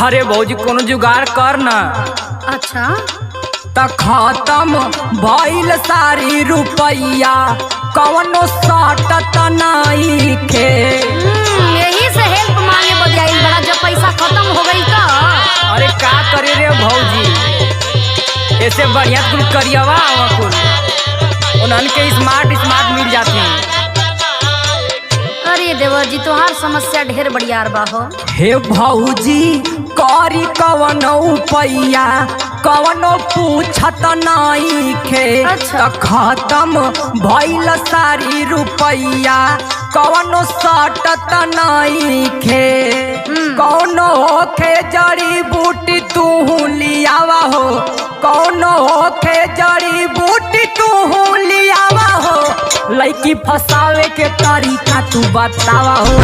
अरे भौजी कोनो जुगाड़ कर न। अच्छा त खत्म भइल सारी रुपैया कवनो साटत नाई के। यही से हेल्प मांगे बजाइल बड़ा, जब पैसा खत्म हो गई तो। अरे का करे रे भौजी, ऐसे बढ़िया कुल करियवा कुल उन्हन के स्मार्ट मिल जाती। अरे देवर जी तोहार समस्या ढेर बढ़ियार बा हो। हे भौजी करी कवनो पैया कवनो पूछत नाई खे। अच्छा। त खत्म भइल सारी रुपैया कवनो सटत नाई खे। कौनो खे जड़ी बूटी तू लियावा हो, कौनो खे जड़ी बूटी तू लियावा हो। लड़की फसावे के तरीका तू बतावा हो।